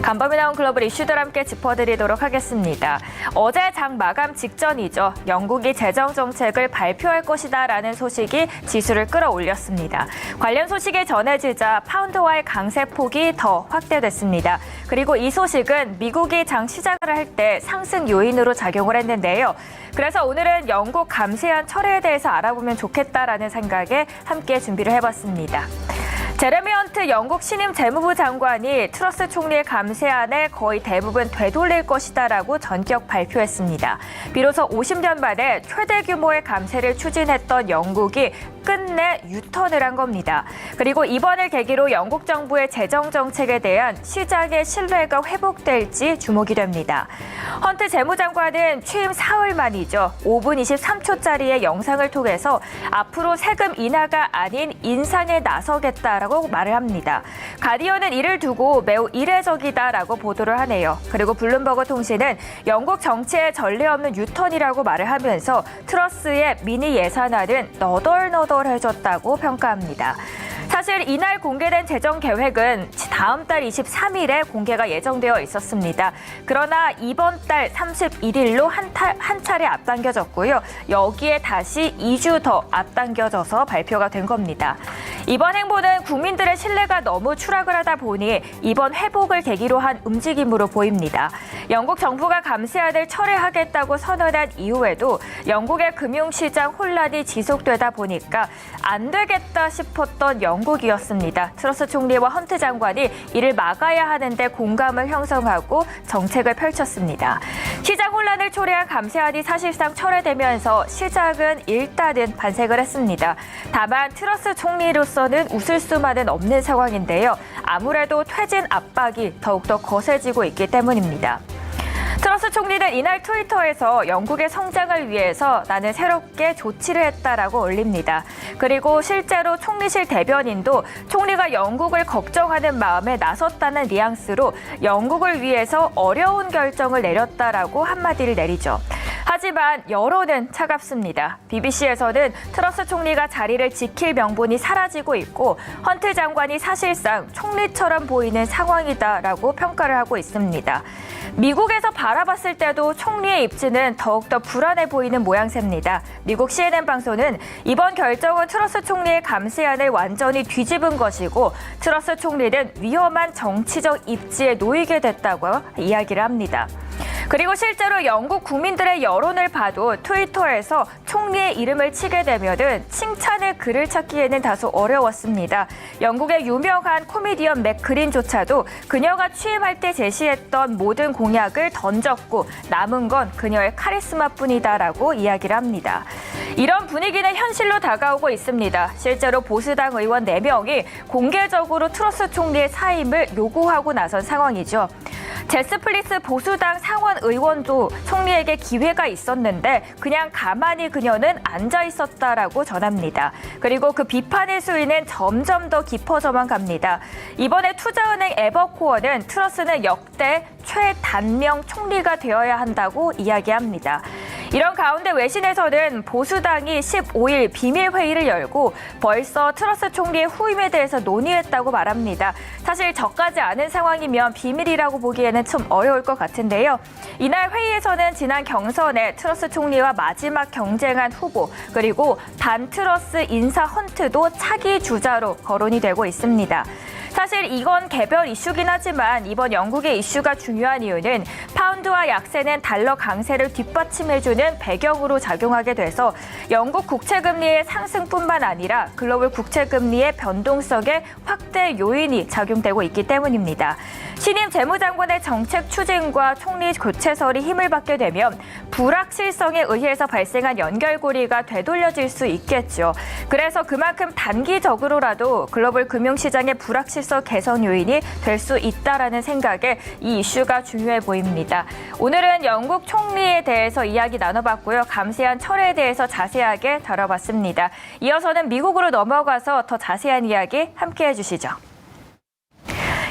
간밤에 나온 글로벌 이슈들 함께 짚어드리도록 하겠습니다. 어제 장 마감 직전이죠. 영국이 재정 정책을 발표할 것이다라는 소식이 지수를 끌어올렸습니다. 관련 소식이 전해지자 파운드와의 강세폭이 더 확대됐습니다. 그리고 이 소식은 미국이 장 시작을 할 때 상승 요인으로 작용을 했는데요. 그래서 오늘은 영국 감세안 철회에 대해서 알아보면 좋겠다라는 생각에 함께 준비를 해봤습니다. 제레미 헌트 영국 신임 재무부 장관이 트러스 총리의 감세안을 거의 대부분 되돌릴 것이다라고 전격 발표했습니다. 비로소 50년 만에 최대 규모의 감세를 추진했던 영국이 끝내 유턴을 한 겁니다. 그리고 이번을 계기로 영국 정부의 재정 정책에 대한 시장의 신뢰가 회복될지 주목이 됩니다. 헌트 재무장관은 취임 사흘 만이죠. 5분 23초짜리의 영상을 통해서 앞으로 세금 인하가 아닌 인상에 나서겠다라고 말을 합니다. 가디언은 이를 두고 매우 이례적이다라고 보도를 하네요. 그리고 블룸버그 통신은 영국 정치에 전례 없는 유턴이라고 말을 하면서 트러스의 미니 예산안은 너덜너덜해졌다고 평가합니다. 사실 이날 공개된 재정 계획은 다음 달 23일에 공개가 예정되어 있었습니다. 그러나 이번 달 31일로 한 차례 앞당겨졌고요. 여기에 다시 2주 더 앞당겨져서 발표가 된 겁니다. 이번 행보는 국민들의 신뢰가 너무 추락을 하다 보니 이번 회복을 계기로 한 움직임으로 보입니다. 영국 정부가 감세안을 철회하겠다고 선언한 이후에도 영국의 금융시장 혼란이 지속되다 보니까 안 되겠다 싶었던 영국이었습니다. 트러스 총리와 헌트 장관이 이를 막아야 하는데 공감을 형성하고 정책을 펼쳤습니다. 시장 혼란을 초래한 감세안이 사실상 철회되면서 시장은 일단은 반색을 했습니다. 다만 트러스 총리로서는 웃을 수만은 없는 상황인데요. 아무래도 퇴진 압박이 더욱더 거세지고 있기 때문입니다. 트러스 총리는 이날 트위터에서 영국의 성장을 위해서 나는 새롭게 조치를 했다라고 올립니다. 그리고 실제로 총리실 대변인도 총리가 영국을 걱정하는 마음에 나섰다는 뉘앙스로 영국을 위해서 어려운 결정을 내렸다라고 한마디를 내리죠. 하지만 여론은 차갑습니다. BBC에서는 트러스 총리가 자리를 지킬 명분이 사라지고 있고 헌트 장관이 사실상 총리처럼 보이는 상황이다라고 평가를 하고 있습니다. 미국에서 바라봤을 때도 총리의 입지는 더욱더 불안해 보이는 모양새입니다. 미국 CNN 방송은 이번 결정은 트러스 총리의 감세안을 완전히 뒤집은 것이고 트러스 총리는 위험한 정치적 입지에 놓이게 됐다고 이야기를 합니다. 그리고 실제로 영국 국민들의 여론을 봐도 트위터에서 총리의 이름을 치게 되면은 칭찬의 글을 찾기에는 다소 어려웠습니다. 영국의 유명한 코미디언 맥 그린조차도 그녀가 취임할 때 제시했던 모든 공약을 던졌고 남은 건 그녀의 카리스마뿐이다라고 이야기를 합니다. 이런 분위기는 현실로 다가오고 있습니다. 실제로 보수당 의원 4명이 공개적으로 트러스 총리의 사임을 요구하고 나선 상황이죠. 제스 플리스 보수당 상원 의원도 총리에게 기회가 있었는데 그냥 가만히 그녀는 앉아 있었다라고 전합니다. 그리고 그 비판의 수위는 점점 더 깊어져만 갑니다. 이번에 투자은행 에버코어는 트러스는 역대 최단명 총리가 되어야 한다고 이야기합니다. 이런 가운데 외신에서는 보수당이 15일 비밀회의를 열고 벌써 트러스 총리의 후임에 대해서 논의했다고 말합니다. 사실 저까지 아는 상황이면 비밀이라고 보기에는 좀 어려울 것 같은데요. 이날 회의에서는 지난 경선에 트러스 총리와 마지막 경쟁한 후보 그리고 반트러스 인사 헌트도 차기 주자로 거론이 되고 있습니다. 사실 이건 개별 이슈긴 하지만 이번 영국의 이슈가 중요한 이유는 파운드와 약세는 달러 강세를 뒷받침해주는 배경으로 작용하게 돼서 영국 국채금리의 상승뿐만 아니라 글로벌 국채금리의 변동성의 확대 요인이 작용되고 있기 때문입니다. 신임 재무장관의 정책 추진과 총리 교체설이 힘을 받게 되면 불확실성에 의해서 발생한 연결고리가 되돌려질 수 있겠죠. 그래서 그만큼 단기적으로라도 글로벌 금융시장의 불확실성 개선 요인이 될 수 있다라는 생각에 이 이슈가 중요해 보입니다. 오늘은 영국 총리에 대해서 이야기 나눠봤고요. 감세안 철회에 대해서 자세하게 다뤄봤습니다. 이어서는 미국으로 넘어가서 더 자세한 이야기 함께해 주시죠.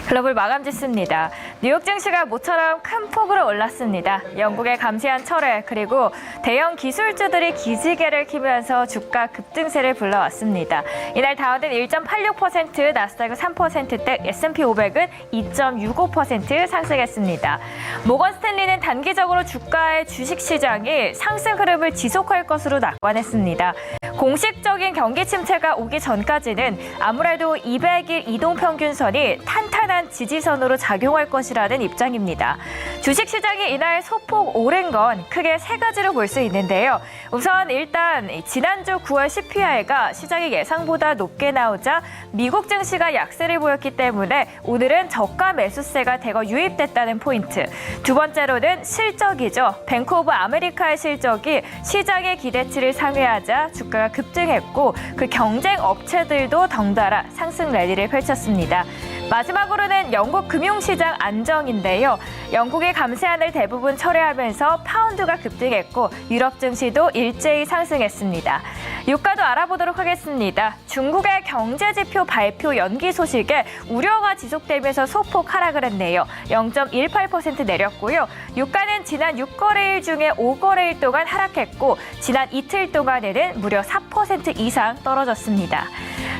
글로벌 마감 지수입니다. 뉴욕 증시가 모처럼 큰 폭으로 올랐습니다. 영국의 감시한 철회 그리고 대형 기술주들이 기지개를 키면서 주가 급등세를 불러왔습니다. 이날 다우는 1.86%, 나스닥은 3%대, S&P 500은 2.65% 상승했습니다. 모건 스탠리는 단기적으로 주가의 주식시장이 상승 흐름을 지속할 것으로 낙관했습니다. 공식적인 경기 침체가 오기 전까지는 아무래도 200일 이동평균선이 탄탄한 지지선으로 작용할 것이라는 입장입니다. 주식시장이 이날 소폭 오른 건 크게 세 가지로 볼 수 있는데요. 우선 일단 지난주 9월 CPI가 시장의 예상보다 높게 나오자 미국 증시가 약세를 보였기 때문에 오늘은 저가 매수세가 대거 유입됐다는 포인트. 두 번째로는 실적이죠. 뱅크 오브 아메리카의 실적이 시장의 기대치를 상회하자 주가가 급등했고 그 경쟁 업체들도 덩달아 상승 랠리를 펼쳤습니다. 마지막으로는 영국 금융시장 안정인데요. 영국의 감세안을 대부분 철회하면서 파운드가 급등했고 유럽 증시도 일제히 상승했습니다. 유가도 알아보도록 하겠습니다. 중국의 경제지표 발표 연기 소식에 우려가 지속되면서 소폭 하락을 했네요. 0.18% 내렸고요. 유가는 지난 6거래일 중에 5거래일 동안 하락했고 지난 이틀 동안에는 무려 4% 이상 떨어졌습니다.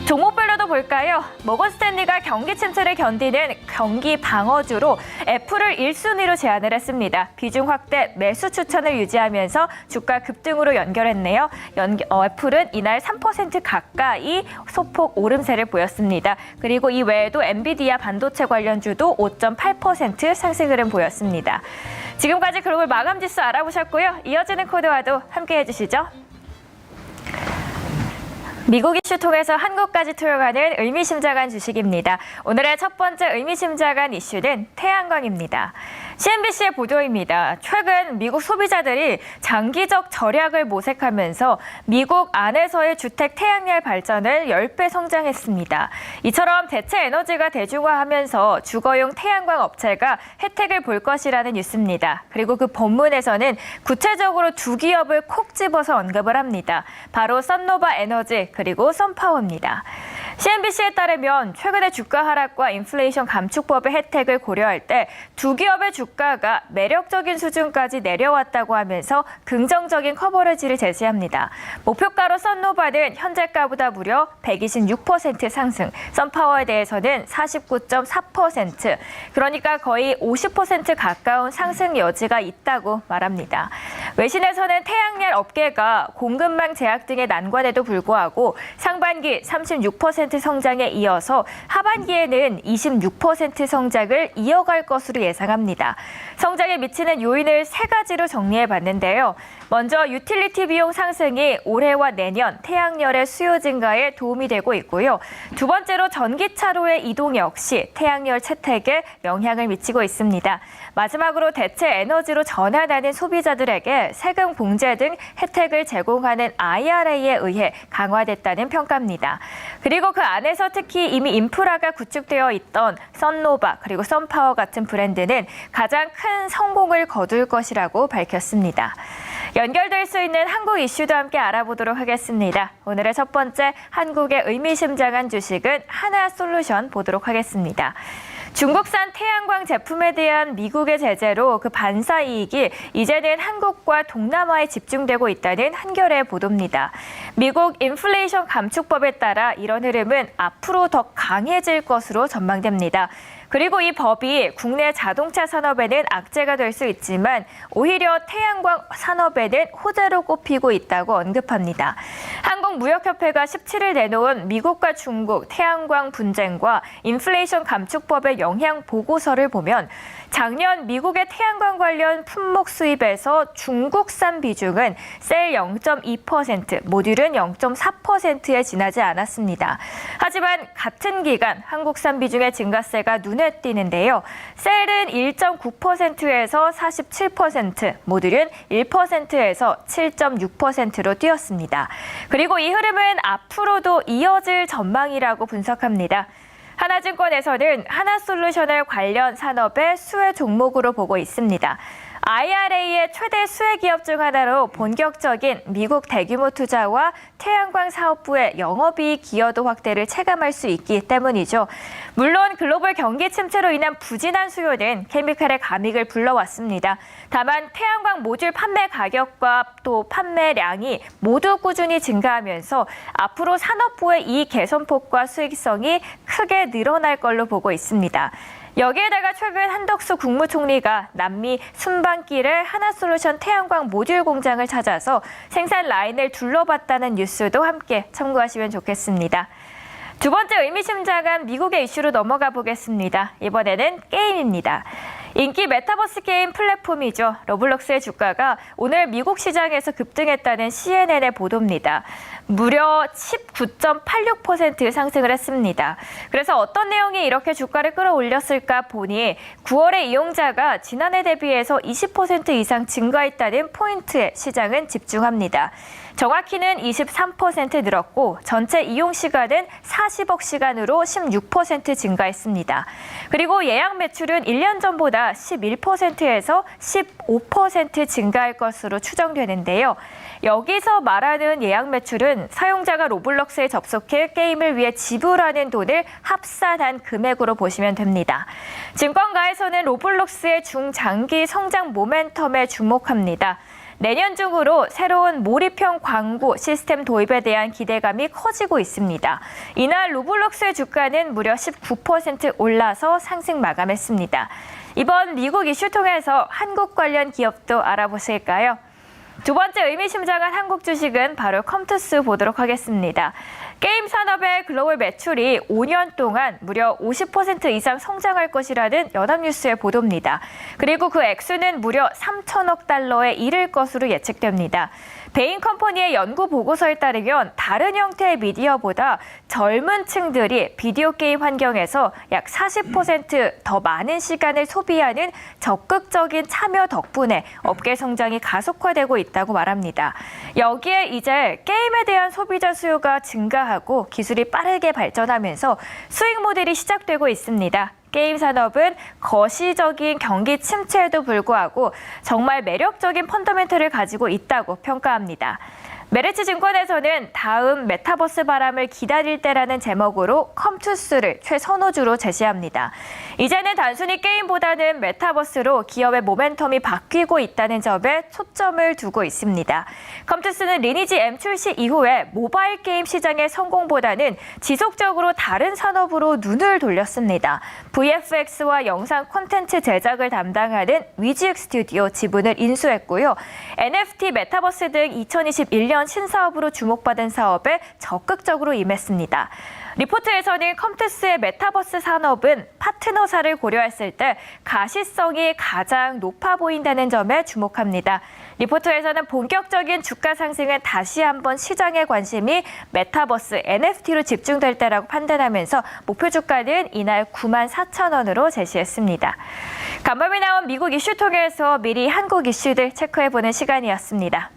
종목별로도 볼까요? 모건 스탠리가 경기 침체를 견디는 경기 방어주로 애플을 1순위로 제안을 했습니다. 비중 확대, 매수 추천을 유지하면서 주가 급등으로 연결했네요. 애플은 이날 3% 가까이 소폭 오름세를 보였습니다. 그리고 이 외에도 엔비디아 반도체 관련주도 5.8% 상승 흐름 보였습니다. 지금까지 글로벌 마감 지수 알아보셨고요. 이어지는 코드와도 함께해 주시죠. 미국 이슈 통해서 한국까지 투여가는 의미심장한 주식입니다. 오늘의 첫 번째 의미심장한 이슈는 태양광입니다. CNBC의 보도입니다. 최근 미국 소비자들이 장기적 절약을 모색하면서 미국 안에서의 주택 태양열 발전을 10배 성장했습니다. 이처럼 대체 에너지가 대중화하면서 주거용 태양광 업체가 혜택을 볼 것이라는 뉴스입니다. 그리고 그 본문에서는 구체적으로 두 기업을 콕 집어서 언급을 합니다. 바로 썬노바 에너지 그리고 썬파워입니다. CNBC에 따르면 최근의 주가 하락과 인플레이션 감축법의 혜택을 고려할 때 두 기업의 주가가 매력적인 수준까지 내려왔다고 하면서 긍정적인 커버리지를 제시합니다. 목표가로 썬노바는 현재가보다 무려 126% 상승, 썬파워에 대해서는 49.4%, 그러니까 거의 50% 가까운 상승 여지가 있다고 말합니다. 외신에서는 태양열 업계가 공급망 제약 등의 난관에도 불구하고 상반기 36% 성장에 이어서 하반기에는 26% 성장을 이어갈 것으로 예상합니다. 성장에 미치는 요인을 세 가지로 정리해봤는데요. 먼저 유틸리티 비용 상승이 올해와 내년 태양열의 수요 증가에 도움이 되고 있고요. 두 번째로 전기차로의 이동 역시 태양열 채택에 영향을 미치고 있습니다. 마지막으로 대체 에너지로 전환하는 소비자들에게 세금 공제 등 혜택을 제공하는 IRA에 의해 강화됐다는 평가입니다. 그리고 그 안에서 특히 이미 인프라가 구축되어 있던 썬노바 그리고 썬파워 같은 브랜드는 가장 큰 성공을 거둘 것이라고 밝혔습니다. 연결될 수 있는 한국 이슈도 함께 알아보도록 하겠습니다. 오늘의 첫 번째 한국의 의미심장한 주식은 하나솔루션 보도록 하겠습니다. 중국산 태양광 제품에 대한 미국의 제재로 그 반사 이익이 이제는 한국과 동남아에 집중되고 있다는 한겨레 보도입니다. 미국 인플레이션 감축법에 따라 이런 흐름은 앞으로 더 강해질 것으로 전망됩니다. 그리고 이 법이 국내 자동차 산업에는 악재가 될 수 있지만 오히려 태양광 산업에는 호재로 꼽히고 있다고 언급합니다. 한국무역협회가 17일 내놓은 미국과 중국 태양광 분쟁과 인플레이션 감축법의 영향 보고서를 보면 작년 미국의 태양광 관련 품목 수입에서 중국산 비중은 셀 0.2%, 모듈은 0.4%에 지나지 않았습니다. 하지만 같은 기간 한국산 비중의 증가세가 눈에 띄는데요. 셀은 1.9%에서 47%, 모듈은 1%에서 7.6%로 뛰었습니다. 그리고 이 흐름은 앞으로도 이어질 전망이라고 분석합니다. 하나증권에서는 하나솔루션을 관련 산업의 수혜 종목으로 보고 있습니다. IRA의 최대 수혜 기업 중 하나로 본격적인 미국 대규모 투자와 태양광 사업부의 영업이익 기여도 확대를 체감할 수 있기 때문이죠. 물론 글로벌 경기 침체로 인한 부진한 수요는 케미칼의 감익을 불러왔습니다. 다만 태양광 모듈 판매 가격과 또 판매량이 모두 꾸준히 증가하면서 앞으로 산업부의 이익 개선폭과 수익성이 크게 늘어날 걸로 보고 있습니다. 여기에다가 최근 한덕수 국무총리가 남미 순방길에 하나솔루션 태양광 모듈 공장을 찾아서 생산 라인을 둘러봤다는 뉴스도 함께 참고하시면 좋겠습니다. 두 번째 의미심장한 미국의 이슈로 넘어가 보겠습니다. 이번에는 게임입니다. 인기 메타버스 게임 플랫폼이죠. 로블록스의 주가가 오늘 미국 시장에서 급등했다는 CNN의 보도입니다. 무려 19.86% 상승을 했습니다. 그래서 어떤 내용이 이렇게 주가를 끌어올렸을까 보니 9월에 이용자가 지난해 대비해서 20% 이상 증가했다는 포인트에 시장은 집중합니다. 정확히는 23% 늘었고 전체 이용 시간은 40억 시간으로 16% 증가했습니다. 그리고 예약 매출은 1년 전보다 11%에서 15% 증가할 것으로 추정되는데요. 여기서 말하는 예약 매출은 사용자가 로블록스에 접속해 게임을 위해 지불하는 돈을 합산한 금액으로 보시면 됩니다. 증권가에서는 로블록스의 중장기 성장 모멘텀에 주목합니다. 내년 중으로 새로운 몰입형 광고 시스템 도입에 대한 기대감이 커지고 있습니다. 이날 로블록스의 주가는 무려 19% 올라서 상승 마감했습니다. 이번 미국 이슈 통해서 한국 관련 기업도 알아보실까요? 두 번째 의미심장한 한국 주식은 바로 컴투스 보도록 하겠습니다. 게임 산업의 글로벌 매출이 5년 동안 무려 50% 이상 성장할 것이라는 연합뉴스의 보도입니다. 그리고 그 액수는 무려 3천억 달러에 이를 것으로 예측됩니다. 베인 컴퍼니의 연구 보고서에 따르면 다른 형태의 미디어보다 젊은 층들이 비디오 게임 환경에서 약 40% 더 많은 시간을 소비하는 적극적인 참여 덕분에 업계 성장이 가속화되고 있다고 말합니다. 여기에 이제 게임에 대한 소비자 수요가 증가하고 기술이 빠르게 발전하면서 수익 모델이 시작되고 있습니다. 게임 산업은 거시적인 경기 침체에도 불구하고 정말 매력적인 펀더멘털을 가지고 있다고 평가합니다. 메리츠 증권에서는 다음 메타버스 바람을 기다릴 때라는 제목으로 컴투스를 최선호주로 제시합니다. 이제는 단순히 게임보다는 메타버스로 기업의 모멘텀이 바뀌고 있다는 점에 초점을 두고 있습니다. 컴투스는 리니지 M 출시 이후에 모바일 게임 시장의 성공보다는 지속적으로 다른 산업으로 눈을 돌렸습니다. VFX와 영상 콘텐츠 제작을 담당하는 위지익 스튜디오 지분을 인수했고요. NFT 메타버스 등 2021년 신사업으로 주목받은 사업에 적극적으로 임했습니다. 리포트에서는 컴투스의 메타버스 산업은 파트너사를 고려했을 때 가시성이 가장 높아 보인다는 점에 주목합니다. 리포트에서는 본격적인 주가 상승은 다시 한번 시장의 관심이 메타버스 NFT로 집중될 때라고 판단하면서 목표 주가는 이날 94,000원으로 제시했습니다. 간밤에 나온 미국 이슈 통해서 미리 한국 이슈들 체크해보는 시간이었습니다.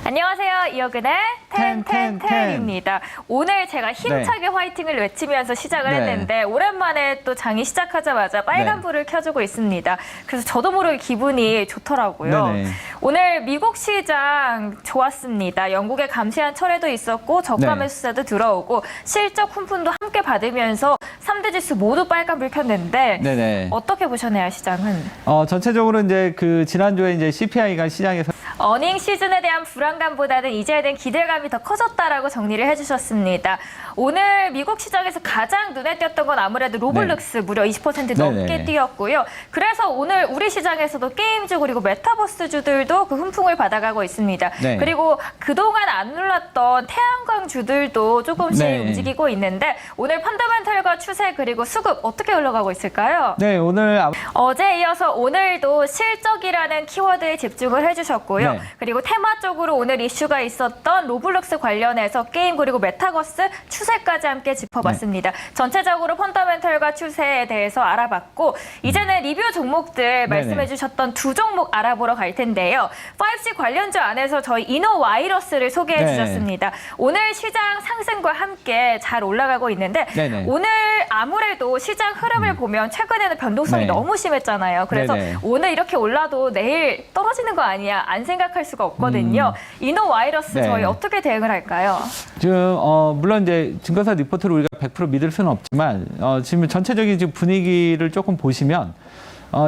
안녕하세요. 이혁은의 텐텐텐입니다. 오늘 제가 힘차게 화이팅을 외치면서 시작을 했는데 오랜만에 또 장이 시작하자마자 빨간 불을 켜주고 있습니다. 그래서 저도 모르게 기분이 좋더라고요. 오늘 미국 시장 좋았습니다. 영국의 감시한 철회도 있었고 저가 매수세도 들어오고 실적 훈풍도 함께 받으면서 3대 지수 모두 빨간 불 켰는데 어떻게 보셨나요, 시장은? 전체적으로 이제 그 지난주에 이제 CPI가 시장에서 어닝 시즌에 대한 불안감보다는 이제에 대한 기대감이 더 커졌다라고 정리를 해주셨습니다. 오늘 미국 시장에서 가장 눈에 띄었던 건 아무래도 로블록스 무려 20% 넘게 뛰었고요. 그래서 오늘 우리 시장에서도 게임주 그리고 메타버스주들도 그 훈풍을 받아가고 있습니다. 그리고 그동안 안 눌렀던 태양광주들도 조금씩 움직이고 있는데 오늘 펀더멘털과 추세 그리고 수급 어떻게 흘러가고 있을까요? 오늘 어제 이어서 오늘도 실적이라는 키워드에 집중을 해주셨고요. 그리고 테마적으로 오늘 오늘 이슈가 있었던 로블록스 관련해서 게임 그리고 메타버스 추세까지 함께 짚어봤습니다. 전체적으로 펀더멘털과 추세에 대해서 알아봤고 이제는 리뷰 종목들 말씀해 주셨던 두 종목 알아보러 갈 텐데요. 5G 관련주 안에서 저희 이노와이러스를 소개해 주셨습니다. 오늘 시장 상승과 함께 잘 올라가고 있는데 오늘 아무래도 시장 흐름을 보면 최근에는 변동성이 너무 심했잖아요. 그래서 오늘 이렇게 올라도 내일 떨어지는 거 아니야 안 생각할 수가 없거든요. 이노와이러스 저희 어떻게 대응을 할까요? 지금 물론 이제 증거사 리포트를 우리가 100% 믿을 수는 없지만 지금 전체적인 지금 분위기를 조금 보시면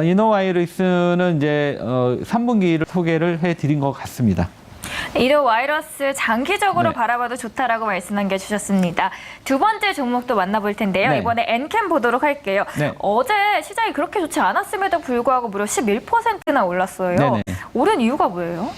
이노와이러스는 이제 3분기를 소개를 해드린 것 같습니다. 이노와이러스 장기적으로 바라봐도 좋다라고 말씀 남겨주셨습니다. 두 번째 종목도 만나볼 텐데요. 이번에 엔캠 보도록 할게요. 어제 시장이 그렇게 좋지 않았음에도 불구하고 무려 11%나 올랐어요. 오른 이유가 뭐예요?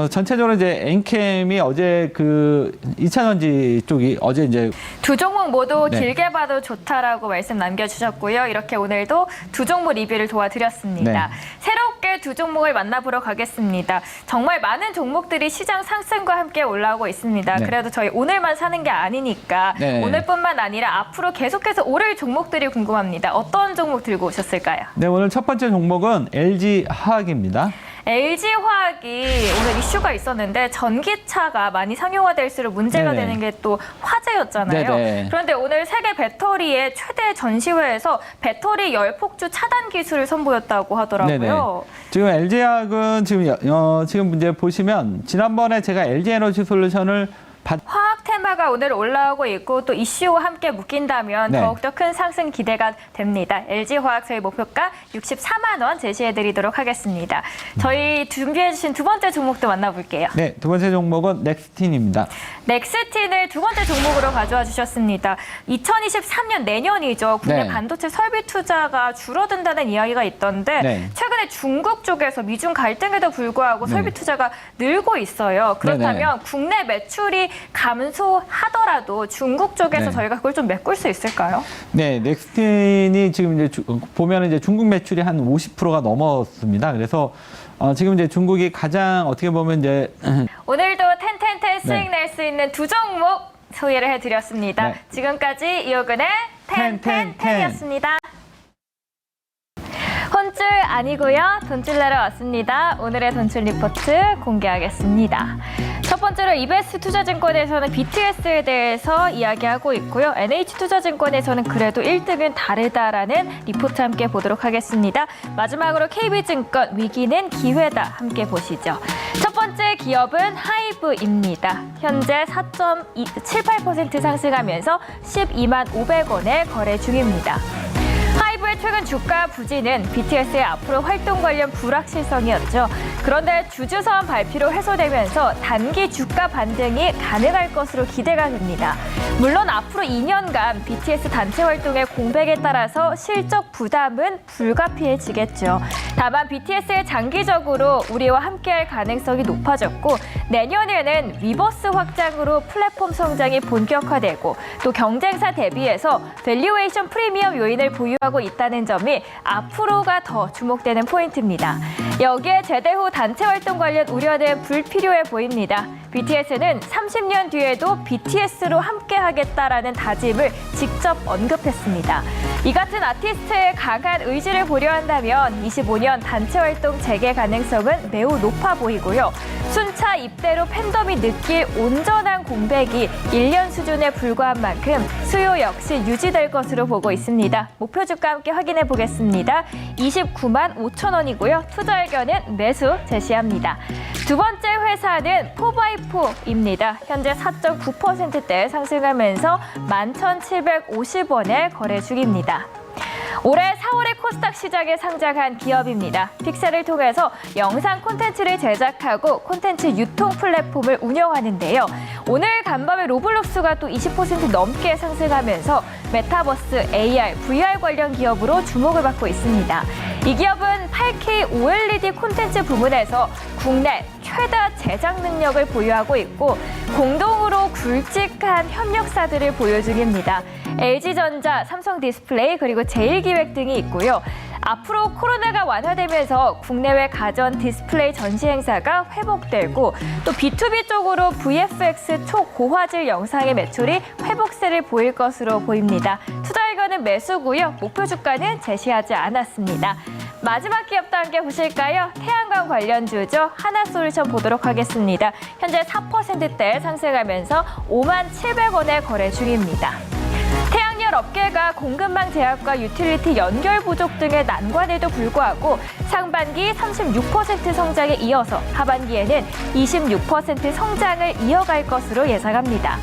전체적으로 이제 엔캠이 어제 그 2차전지 쪽이 어제 이제 두 종목 모두 길게 봐도 좋다라고 말씀 남겨주셨고요. 이렇게 오늘도 두 종목 리뷰를 도와드렸습니다. 새롭게 두 종목을 만나보러 가겠습니다. 정말 많은 종목들이 시장 상승과 함께 올라오고 있습니다. 그래도 저희 오늘만 사는 게 아니니까 오늘뿐만 아니라 앞으로 계속해서 오를 종목들이 궁금합니다. 어떤 종목 들고 오셨을까요? 네, 오늘 첫 번째 종목은 LG화학입니다. LG화학이 오늘 이슈가 있었는데 전기차가 많이 상용화될수록 문제가 되는 게 또 화제였잖아요. 그런데 오늘 세계 배터리의 최대 전시회에서 배터리 열폭주 차단 기술을 선보였다고 하더라고요. 지금 LG화학은 지금 이제 보시면 지난번에 제가 LG에너지 솔루션을 화학 테마가 오늘 올라오고 있고 또 이슈와 함께 묶인다면 더욱더 큰 상승 기대가 됩니다. LG화학 저희 목표가 64만 원 제시해드리도록 하겠습니다. 저희 준비해주신 두 번째 종목도 만나볼게요. 네, 두 번째 종목은 넥스틴입니다. 넥스틴을 두 번째 종목으로 가져와 주셨습니다. 2023년 내년이죠. 국내 반도체 설비 투자가 줄어든다는 이야기가 있던데 최근에 중국 쪽에서 미중 갈등에도 불구하고 설비 투자가 늘고 있어요. 그렇다면 국내 매출이 감소하더라도 중국 쪽에서 저희가 그걸 좀 메꿀 수 있을까요? 네, 넥스틴이 지금 이제 보면 이제 중국 매출이 한 50%가 넘었습니다. 그래서 지금 이제 중국이 가장 어떻게 보면 이제 오늘도 텐텐텐 수익 낼 수 있는 두 종목 소개를 해드렸습니다. 지금까지 이호근의 텐텐텐이었습니다. 혼줄 아니고요. 돈줄 내러 왔습니다. 오늘의 돈줄 리포트 공개하겠습니다. 첫 번째로 EBS 투자증권에서는 BTS에 대해서 이야기하고 있고요. NH투자증권에서는 그래도 1등은 다르다라는 리포트 함께 보도록 하겠습니다. 마지막으로 KB증권 위기는 기회다 함께 보시죠. 첫 번째 기업은 하이브입니다. 현재 4.78% 상승하면서 12만 500원에 거래 중입니다. 하이브의 최근 주가 부진은 BTS의 앞으로 활동 관련 불확실성이었죠. 그런데 주주선 발표로 해소되면서 단기 주가 반등이 가능할 것으로 기대가 됩니다. 물론 앞으로 2년간 BTS 단체 활동의 공백에 따라서 실적 부담은 불가피해지겠죠. 다만 BTS의 장기적으로 우리와 함께할 가능성이 높아졌고 내년에는 위버스 확장으로 플랫폼 성장이 본격화되고 또 경쟁사 대비해서 밸류에이션 프리미엄 요인을 보유하고 있다는 점이 앞으로가 더 주목되는 포인트입니다. 여기에 제대 후 단체 활동 관련 우려는 불필요해 보입니다. BTS는 30년 뒤에도 BTS로 함께하겠다라는 다짐을 직접 언급했습니다. 이 같은 아티스트의 강한 의지를 고려한다면 25년 단체 활동 재개 가능성은 매우 높아 보이고요. 순차 입대로 팬덤이 느낄 온전한 공백이 1년 수준에 불과한 만큼 수요 역시 유지될 것으로 보고 있습니다. 목표 주가 함께 확인해 보겠습니다. 29만 5천 원이고요. 투자 의견은 매수 제시합니다. 두 번째 회사는 4x4입니다. 현재 4.9%대 상승하면서 11,750원에 거래 중입니다. 올해 4월에 코스닥 시장에 상장한 기업입니다. 픽셀을 통해서 영상 콘텐츠를 제작하고 콘텐츠 유통 플랫폼을 운영하는데요. 오늘 간밤에 로블록스가 또 20% 넘게 상승하면서 메타버스, AR, VR 관련 기업으로 주목을 받고 있습니다. 이 기업은 8K OLED 콘텐츠 부문에서 국내 최다 제작 능력을 보유하고 있고 공동으로 굵직한 협력사들을 보유 중입니다. LG전자, 삼성디스플레이 그리고 제일기획 등이 있고요. 앞으로 코로나가 완화되면서 국내외 가전 디스플레이 전시 행사가 회복되고 또 B2B 쪽으로 VFX 초고화질 영상의 매출이 회복세를 보일 것으로 보입니다. 투자 의견은 매수고요. 목표 주가는 제시하지 않았습니다. 마지막 기업도 함께 보실까요? 태양광 관련주죠. 하나솔루션 보도록 하겠습니다. 현재 4%대 상승하면서 57,700원에 거래 중입니다. 태양열 업계가 공급망 제약과 유틸리티 연결 부족 등의 난관에도 불구하고 상반기 36% 성장에 이어서 하반기에는 26% 성장을 이어갈 것으로 예상합니다.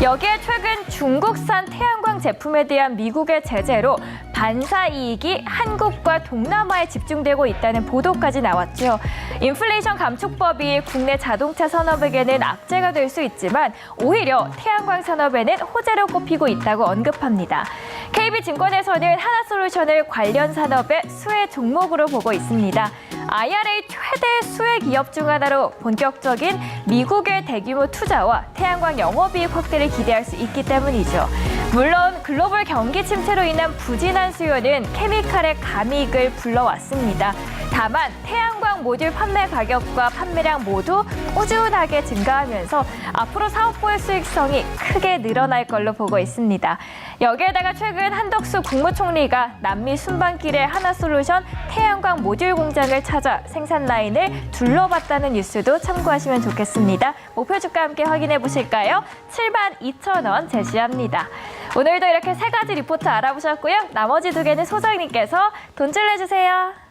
여기에 최근 중국산 태양광 제품에 대한 미국의 제재로 반사 이익이 한국과 동남아에 집중되고 있다는 보도까지 나왔죠. 인플레이션 감축법이 국내 자동차 산업에게는 악재가 될 수 있지만 오히려 태양광 산업에는 호재로 꼽히고 있다고 언급합니다. KB증권에서는 하나솔루션을 관련 산업의 수혜 종목으로 보고 있습니다. IRA 최대 수혜 기업 중 하나로 본격적인 미국의 대규모 투자와 태양광 영업이익 확대를 기대할 수 있기 때문이죠. 물론 글로벌 경기 침체로 인한 부진한 수요는 케미칼의 감익을 불러왔습니다. 다만 태양광 모듈 판매 가격과 판매량 모두 꾸준하게 증가하면서 앞으로 사업부의 수익성이 크게 늘어날 걸로 보고 있습니다. 여기에다가 최근 한덕수 국무총리가 남미 순방길에 하나솔루션 태양광 모듈 공장을 찾아 생산 라인을 둘러봤다는 뉴스도 참고하시면 좋겠습니다. 목표 주가 함께 확인해 보실까요? 72,000원 제시합니다. 오늘도 이렇게 세 가지 리포트 알아보셨고요. 나머지 두 개는 소장님께서 돈줄 내주세요.